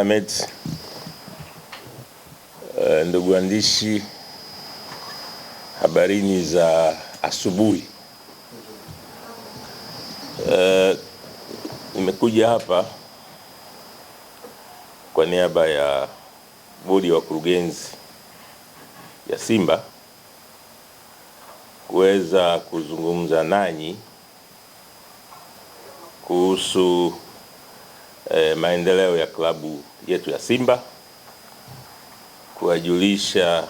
Ahmed, ndugu waandishi, habarini za asubuhi. Nimekuja hapa kwa niaba ya bodi ya wakurugenzi ya Simba kuweza kuzungumza nanyi kuhusu maendeleo ya klabu yetu ya Simba, kuwajulisha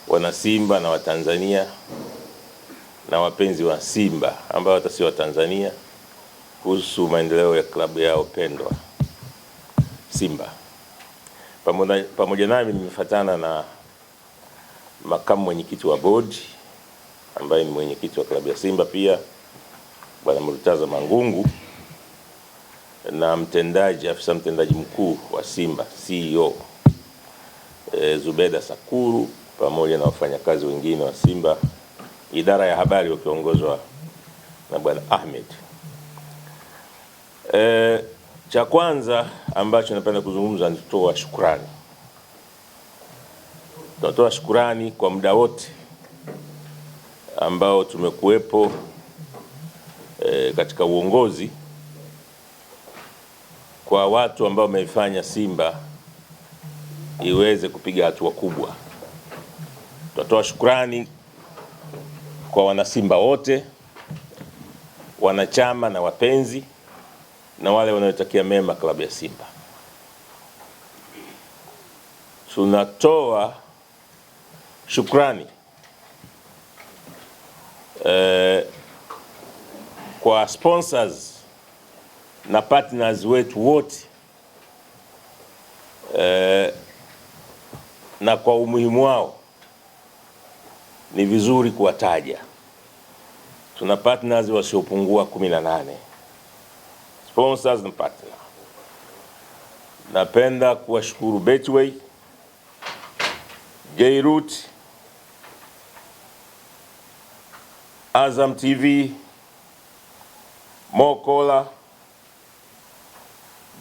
wana Simba na Watanzania na wapenzi wa Simba ambao hata si Watanzania kuhusu maendeleo ya klabu yao pendwa Simba. Pamoja nami nimefuatana na makamu mwenyekiti wa bodi ambaye ni mwenyekiti wa klabu ya Simba pia Bwana Murtaza Mangungu, na afisa mtendaji mkuu wa Simba CEO Zubeda Sakuru, pamoja na wafanyakazi wengine wa Simba, idara ya habari wakiongozwa na Bwana Ahmed. Cha kwanza ambacho napenda kuzungumza ni kutoa shukrani. Tunatoa shukrani kwa muda wote ambao tumekuwepo katika uongozi, kwa watu ambao wameifanya Simba iweze kupiga hatua kubwa. Tunatoa shukrani kwa wanasimba wote, wanachama na wapenzi, na wale wanaotakia mema klabu ya Simba. Tunatoa shukrani kwa sponsors na partners wetu wote, na kwa umuhimu wao ni vizuri kuwataja. Tuna partners wasiopungua 18 sponsors na partner. Napenda kuwashukuru Betway, J-Root, Azam TV, Mo Cola,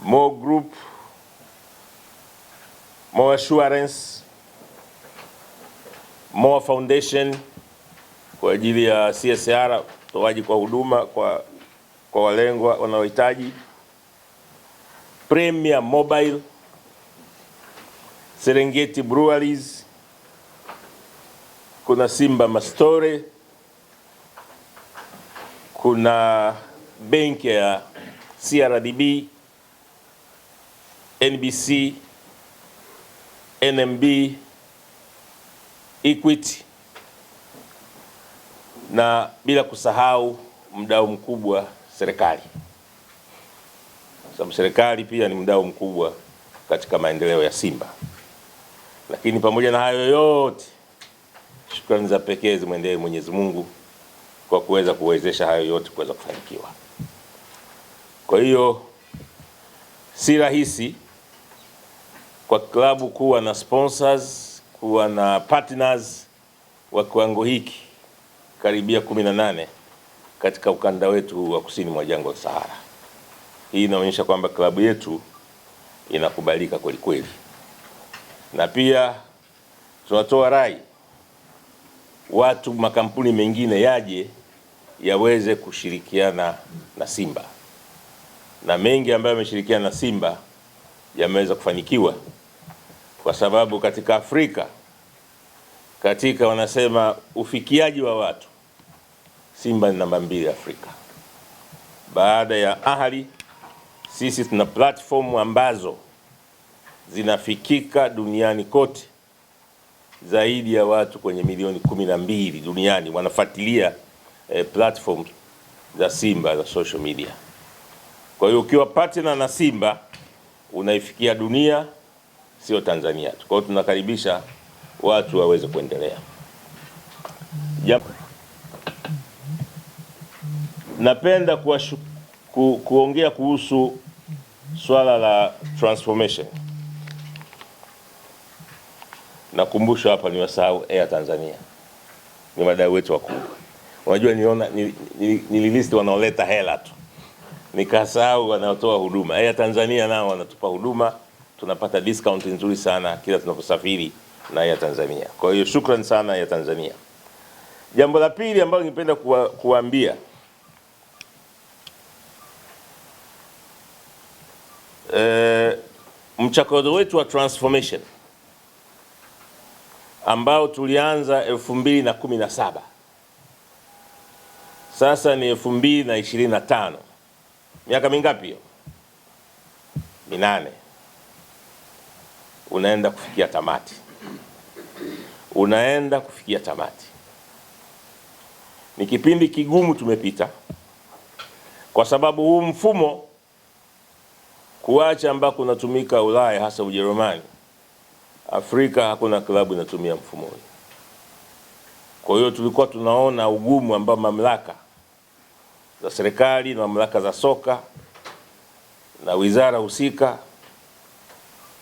Mo Group, Mo Assurance, Mo Foundation kwa ajili ya CSR, toaji kwa huduma kwa walengwa wanaohitaji, Premier Mobile, Serengeti Breweries, kuna Simba Mastore, kuna benki ya CRDB, NBC, NMB, Equity, na bila kusahau mdau mkubwa serikali, sababu serikali pia ni mdau mkubwa katika maendeleo ya Simba. Lakini pamoja na hayo yote, shukrani za pekee zimwendee Mwenyezi Mungu kwa kuweza kuwezesha hayo yote kuweza kufanikiwa. Kwa hiyo si rahisi kwa klabu kuwa na sponsors, kuwa na partners wa kiwango hiki karibia 18 katika ukanda wetu wa kusini mwa jangwa la Sahara. Hii inaonyesha kwamba klabu yetu inakubalika kweli kweli, na pia tunatoa rai watu, makampuni mengine yaje yaweze kushirikiana na Simba, na mengi ambayo yameshirikiana na Simba yameweza kufanikiwa, kwa sababu katika Afrika, katika wanasema ufikiaji wa watu, Simba ni namba 2 Afrika. Baada ya Ahli, sisi tuna platform ambazo zinafikika duniani kote. Zaidi ya watu kwenye milioni 12 duniani wanafuatilia platform za Simba za social media. Kwa hiyo ukiwa partner na Simba unaifikia dunia, sio Tanzania tu. Kwa hiyo tunakaribisha watu waweze kuendelea. Napenda kuongea kuhusu swala la transformation. Nakumbusha hapa ni wasahau Air Tanzania, ni wadau wetu wakubwa. Unajua nililisti wanaoleta hela tu, nikasahau wanaotoa huduma. Air Tanzania nao wanatupa huduma, tunapata discount nzuri sana kila tunaposafiri na Air Tanzania. Kwa hiyo shukrani sana Air Tanzania. Jambo la pili ambalo ningependa kuambia mchakato wetu wa transformation ambao tulianza 2017 sasa ni 2025. Miaka mingapi hiyo? 8. Unaenda kufikia tamati. Unaenda kufikia tamati. Ni kipindi kigumu tumepita, kwa sababu huu mfumo kuacha ambako unatumika Ulaya, hasa Ujerumani, Afrika hakuna klabu inatumia mfumo huu. Kwa hiyo tulikuwa tunaona ugumu ambao mamlaka za serikali na mamlaka za soka na wizara husika,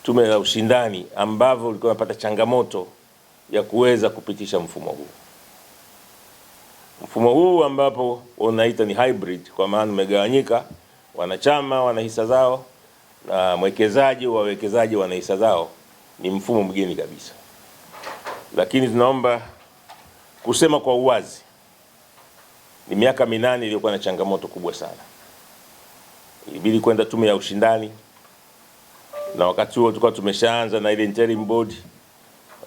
tume la ushindani, ambavyo ulikuwa unapata changamoto ya kuweza kupitisha mfumo huu. Mfumo huu ambapo unaita ni hybrid, kwa maana umegawanyika, wanachama wana hisa zao na wawekezaji wana hisa zao, ni mfumo mgeni kabisa. Lakini tunaomba kusema kwa uwazi, ni miaka 8 iliyokuwa na changamoto kubwa sana. Ilibidi kwenda tume ya ushindani, na wakati huo tulikuwa tumeshaanza na ile interim board.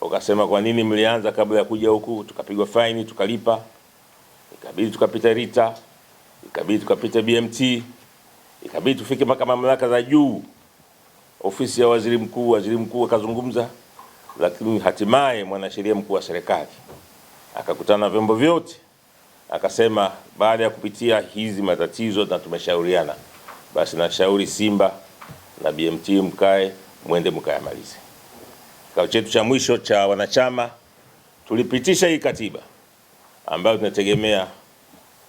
Wakasema kwa nini mlianza kabla ya kuja huku? Tukapigwa faini, tukalipa. Ikabidi tukapita RITA, ikabidi tukapita BMT, ikabidi tufike mpaka mamlaka za juu, ofisi ya waziri mkuu. Waziri mkuu akazungumza, lakini hatimaye mwanasheria mkuu wa serikali akakutana na vyombo vyote, akasema baada ya kupitia hizi matatizo na tumeshauriana, basi nashauri Simba na BMT mwende mkayamalize. Kikao chetu cha mwisho cha wanachama tulipitisha hii katiba ambayo tunategemea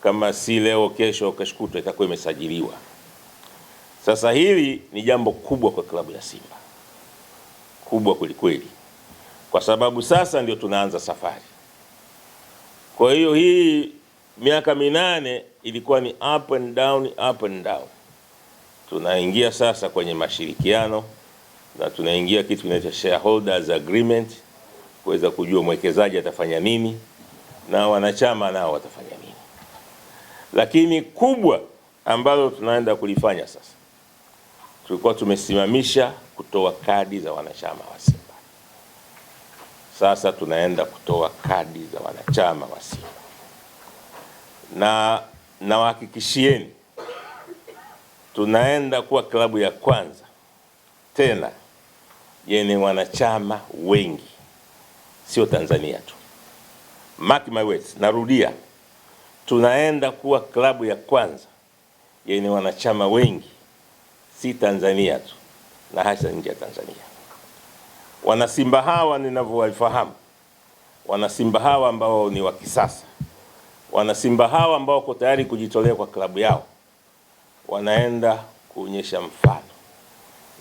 kama si leo, kesho, kesho kutwa itakuwa imesajiliwa. Sasa hili ni jambo kubwa kwa klabu ya Simba, kubwa kwelikweli, kwa sababu sasa ndio tunaanza safari. Kwa hiyo hii miaka 8 ilikuwa ni up and down, up and down. Tunaingia sasa kwenye mashirikiano na tunaingia kitu kinaitwa shareholders agreement, kuweza kujua mwekezaji atafanya nini na wanachama nao watafanya nini. Lakini kubwa ambalo tunaenda kulifanya sasa, tulikuwa tumesimamisha kutoa kadi za wanachama wa Simba. Sasa tunaenda kutoa kadi za wanachama wa Simba, na nawahakikishieni tunaenda kuwa klabu ya kwanza tena yenye wanachama wengi, sio Tanzania tu. Mark my words, narudia, tunaenda kuwa klabu ya kwanza yenye wanachama wengi, si Tanzania tu na hasa nje ya Tanzania. Wanasimba hawa ninavyowafahamu, wanasimba hawa ambao ni wa kisasa, wanasimba hawa ambao wako tayari kujitolea kwa klabu yao, wanaenda kuonyesha mfano,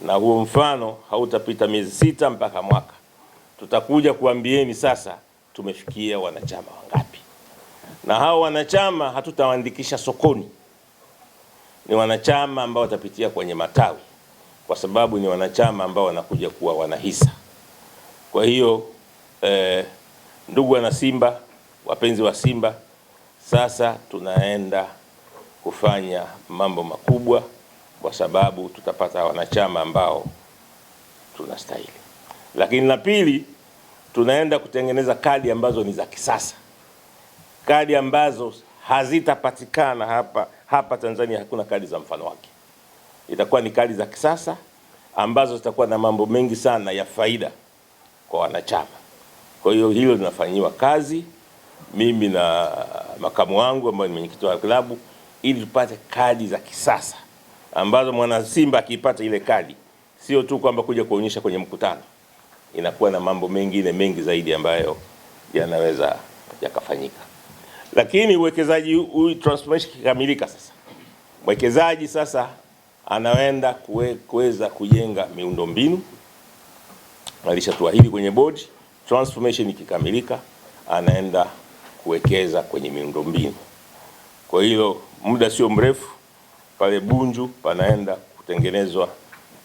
na huo mfano hautapita miezi 6 mpaka mwaka. Tutakuja kuambieni sasa tumefikia wanachama wangapi, na hao wanachama hatutawaandikisha sokoni. Ni wanachama ambao watapitia kwenye matawi, kwa sababu ni wanachama ambao wanakuja kuwa wanahisa. Kwa hiyo ndugu wana Simba, wapenzi wa Simba, sasa tunaenda kufanya mambo makubwa, kwa sababu tutapata wanachama ambao tunastahili. Lakini la pili, tunaenda kutengeneza kadi ambazo ni za kisasa, kadi ambazo hazitapatikana hapa Tanzania. Hakuna kadi za mfano wake. Itakuwa ni kadi za kisasa ambazo zitakuwa na mambo mengi sana ya faida kwa wanachama. Kwa hiyo hilo linafanyiwa kazi, mimi na makamu wangu ambaye ni mwenyekiti wa klabu, ili tupate kadi za kisasa ambazo mwana Simba akipata ile kadi, sio tu kwamba kuja kuonyesha kwenye mkutano, inakuwa na mambo mengine mengi zaidi ambayo yanaweza yakafanyika. Lakini uwekezaji huu transformation kikamilika, sasa mwekezaji sasa anaenda kuweza kujenga miundombinu. Alishatuahidi kwenye board, transformation ikikamilika anaenda kuwekeza kwenye miundombinu. Kwa hilo muda sio mrefu pale Bunju panaenda kutengenezwa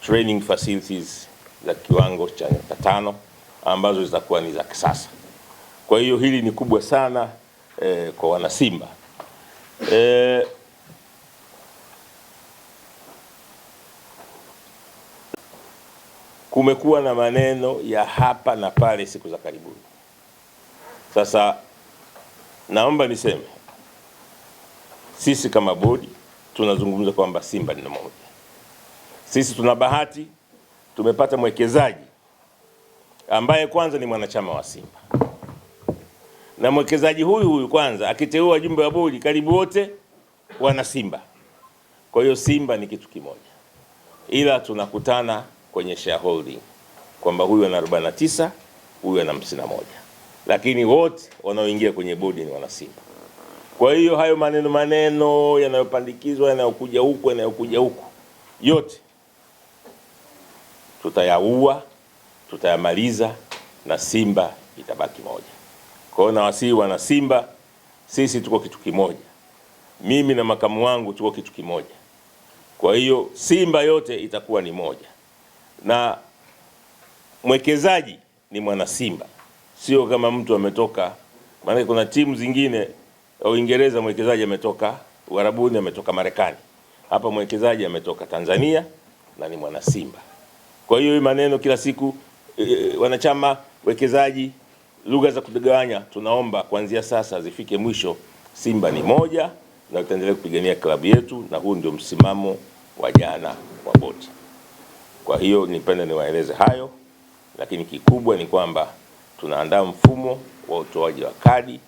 training facilities za kiwango cha 5 ambazo zitakuwa ni za kisasa. Kwa hiyo hili ni kubwa sana kwa wanasimba. Kumekuwa na maneno ya hapa na pale siku za karibuni. Sasa naomba niseme sisi kama bodi tunazungumza kwamba Simba ni moja. Sisi tuna bahati, tumepata mwekezaji ambaye kwanza ni mwanachama wa Simba, na mwekezaji huyu kwanza akiteua wajumbe wa bodi karibu wote wana Simba. Kwa hiyo Simba ni kitu kimoja, ila tunakutana kwenye shareholding kwamba huyu ana 49, huyu ana 51, lakini wote wanaoingia kwenye bodi ni wana Simba. Kwa hiyo hayo maneno yanayopandikizwa, yanayokuja huku yote tutayaua, tutayamaliza na Simba itabaki moja. Kwa hiyo nawasihi wana Simba, sisi tuko kitu kimoja. Mimi na makamu wangu tuko kitu kimoja. Kwa hiyo Simba yote itakuwa ni moja. Na mwekezaji ni mwana Simba. Sio kama mtu ametoka, maana kuna timu zingine Uingereza mwekezaji ametoka Uarabuni, ametoka Marekani. Hapa mwekezaji ametoka Tanzania na ni mwana Simba. Kwa hiyo maneno kila siku wanachama, wekezaji, lugha za kudanganya, tunaomba kuanzia sasa zifike mwisho. Simba ni moja na tutaendelea kupigania klabu yetu, na huu ndio msimamo wa jana wa bodi. Kwa hiyo nipende niwaeleze hayo, lakini kikubwa ni kwamba tunaandaa mfumo wa utoaji wa kadi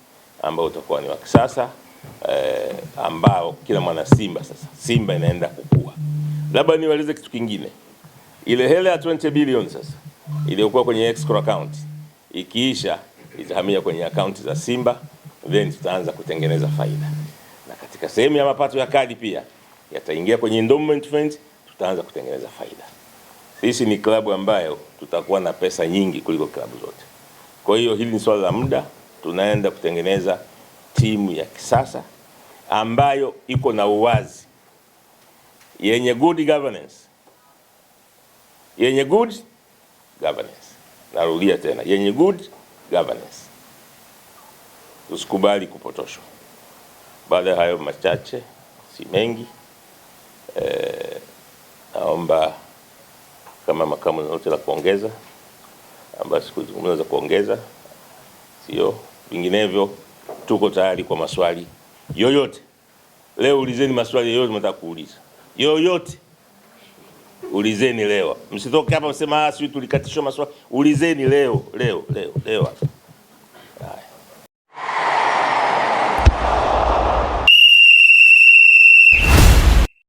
ambao utakuwa ni wa kisasa, ambao kila mwana Simba sasa, Simba inaenda kukua. Labda niwaeleze kitu kingine. Ile hela ya 20 billion sasa iliyokuwa kwenye escrow account ikiisha itahamia kwenye account za Simba, then tutaanza kutengeneza faida. Na katika sehemu ya mapato ya kadi pia yataingia kwenye endowment fund, tutaanza kutengeneza faida. Sisi ni klabu ambayo tutakuwa na pesa nyingi kuliko klabu zote. Kwa hiyo hili ni swala la muda, tunaenda kutengeneza timu ya kisasa ambayo iko na uwazi, yenye good governance. Yenye good governance. Narudia tena, yenye good governance. Usikubali kupotoshwa. Baada ya hayo machache, si mengi, naomba kama makamu yote la kuongeza, ambayo sikuzungumza za kuongeza, sio vinginevyo, tuko tayari kwa maswali yoyote. Leo ulizeni maswali yoyote mtaka kuuliza. Yoyote ulizeni leo. Msitoke hapa msema sisi tulikatishwa maswali. Ulizeni leo.